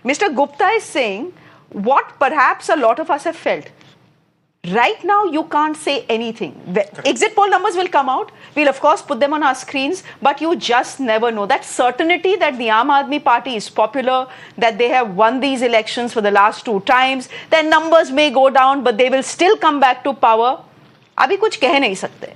Mr. Gupta is saying what perhaps a lot of us have felt. Right now, you can't say anything. The exit poll numbers will come out. We'll, of course, put them on our screens, but you just never know. That certainty that the Aam Aadmi Party is popular, that they have won these elections for the last 2 times, their numbers may go down, but they will still come back to power. Abhi kuch keh nahi sakte.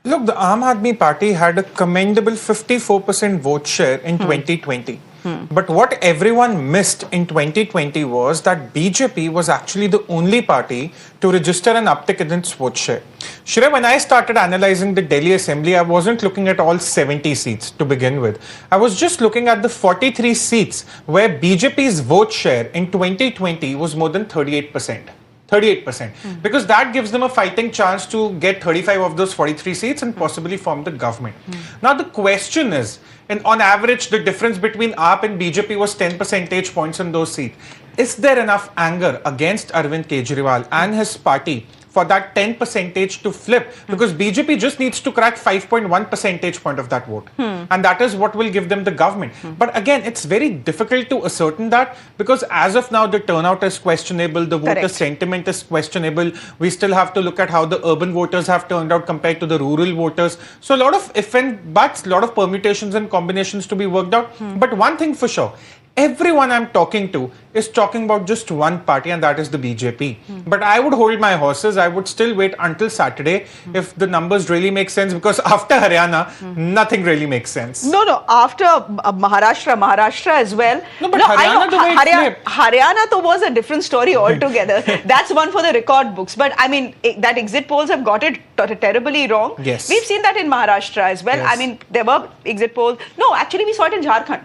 Look, the Aam Aadmi Party had a commendable 54% vote share in 2020. But what everyone missed in 2020 was that BJP was actually the only party to register an uptick in its vote share. Shreya, when I started analyzing the Delhi Assembly, I wasn't looking at all 70 seats to begin with. I was just looking at the 43 seats where BJP's vote share in 2020 was more than 38%. 38%. Because that gives them a fighting chance to get 35 of those 43 seats and possibly form the government. Now the question is, and on average, the difference between AAP and BJP was 10 percentage points on those seats. Is there enough anger against Arvind Kejriwal and his party for that 10 percentage to flip? Because BJP just needs to crack 5.1 percentage point of that vote. And that is what will give them the government. But again, it's very difficult to ascertain that because as of now, the turnout is questionable. The voter sentiment is questionable. We still have to look at how the urban voters have turned out compared to the rural voters. So a lot of if and buts, a lot of permutations and combinations to be worked out. But one thing for sure, everyone I'm talking to is talking about just one party, and that is the BJP. But I would hold my horses. I would still wait until Saturday if the numbers really make sense, because after Haryana, nothing really makes sense. No, after Maharashtra as well. No, but Haryana, the way it flipped. Haryana was a different story altogether. That's one for the record books. But I mean, that exit polls have got it terribly wrong. Yes. We've seen that in Maharashtra as well. Yes. I mean, there were exit polls. No, actually, we saw it in Jharkhand.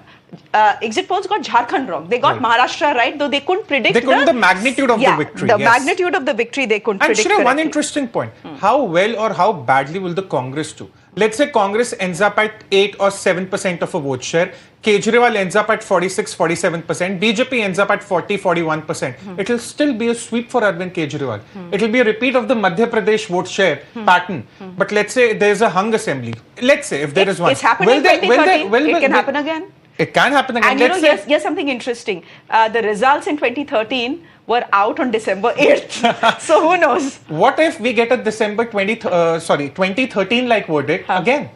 Exit polls got Jharkhand wrong. They got Maharashtra right, though they couldn't predict the magnitude of the victory. The magnitude of the victory they couldn't predict. And Shreya, one interesting point. How well or how badly will the Congress do? Let's say Congress ends up at 8 or 7% of a vote share. Kejriwal ends up at 46-47%. BJP ends up at 40-41%. It will still be a sweep for Arvind Kejriwal. It will be a repeat of the Madhya Pradesh vote share pattern. But let's say there's a hung assembly. Let's say if there is one. It's happened in 2013. It can happen again. It can happen again. And here's something interesting. The results in 2013 were out on December 8th. So who knows? What if we get a December 2013 like verdict again?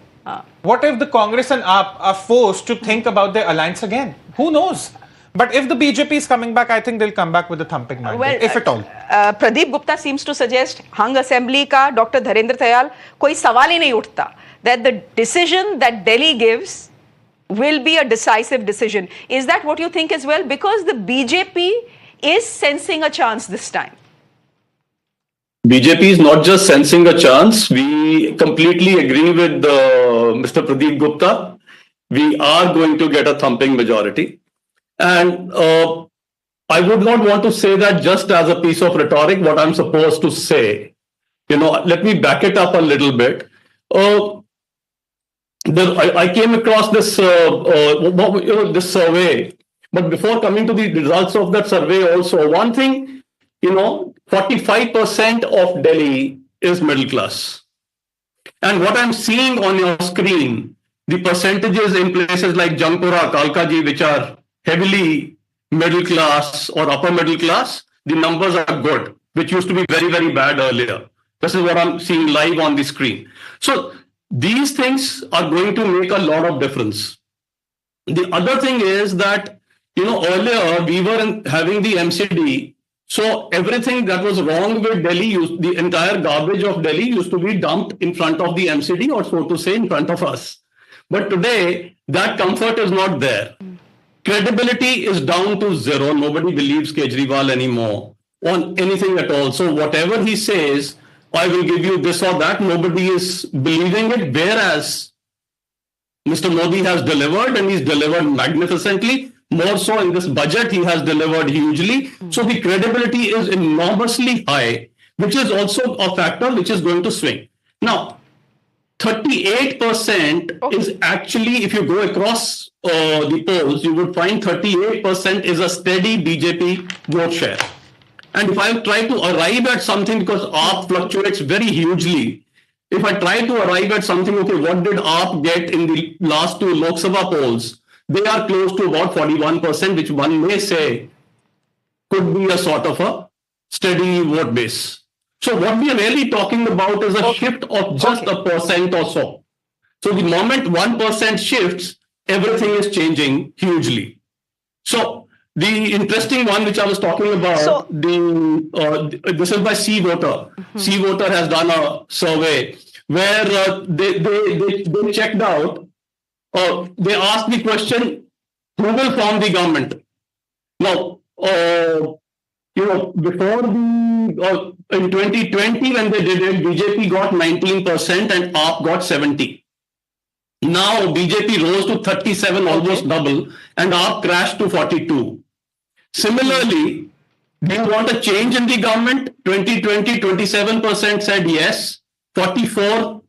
What if the Congress and AAP are forced to think about their alliance again? Who knows? But if the BJP is coming back, I think they'll come back with a thumping mandate, if at all. Pradeep Gupta seems to suggest hung assembly ka Dr. Dharendra Tayal koi sawal hi nahi uthta. That the decision that Delhi gives will be a decisive decision. Is that what you think as well? Because the BJP is sensing a chance this time. BJP is not just sensing a chance. We completely agree with Mr. Pradeep Gupta. We are going to get a thumping majority. And I would not want to say that just as a piece of rhetoric, what I'm supposed to say. Let me back it up a little bit. I came across this this survey, but before coming to the results of that survey also, one thing, 45% of Delhi is middle class. And what I'm seeing on your screen, the percentages in places like Jampura, Kalkaji, which are heavily middle class or upper middle class, the numbers are good, which used to be very, very bad earlier. This is what I'm seeing live on the screen. So these things are going to make a lot of difference. The other thing is that, earlier we were having the MCD. So everything that was wrong with Delhi, the entire garbage of Delhi used to be dumped in front of the MCD, or so to say, in front of us. But today, that comfort is not there. Credibility is down to zero. Nobody believes Kejriwal anymore on anything at all. So whatever he says, I will give you this or that, nobody is believing it, whereas Mr. Modi has delivered, and he's delivered magnificently. More so in this budget, he has delivered hugely. So the credibility is enormously high, which is also a factor which is going to swing. Now, 38% is actually, if you go across the polls, you would find 38% is a steady BJP vote share. And if I try to arrive at something, because AAP fluctuates very hugely, if I try to arrive at something, okay, what did AAP get in the last 2 Lok Sabha polls? they are close to about 41%, which one may say could be a sort of a steady vote base. So what we are really talking about is a shift of just a percent or so. So the moment 1% shifts, everything is changing hugely. So the interesting one which I was talking about, this is by C Voter. C Voter has done a survey where they checked out, they asked the question, who will form the government? Now, before in 2020 when they did it, BJP got 19% and AAP got 70%. Now BJP rose to 37, almost double, and AAP crashed to 42%. Similarly, do you want a change in the government? 2020, 27% said yes, 44%,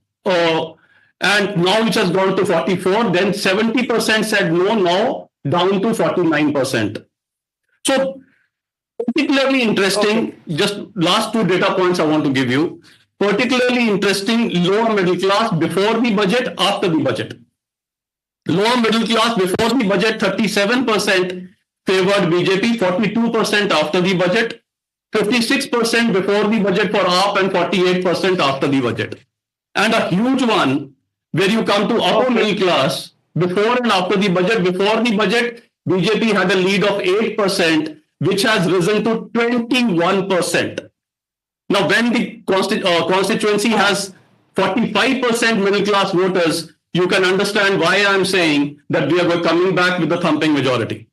and now which has gone to 44%, then 70% said no, now down to 49%. So, particularly interesting, just last two data points I want to give you. Particularly interesting, lower middle class before the budget, after the budget. Lower middle class before the budget, 37% favored BJP, 42% after the budget, 56% before the budget for AAP, and 48% after the budget. And a huge one, where you come to upper middle class, before and after the budget. Before the budget, BJP had a lead of 8%, which has risen to 21%. Now, when the constituency has 45% middle class voters, you can understand why I'm saying that we are coming back with a thumping majority.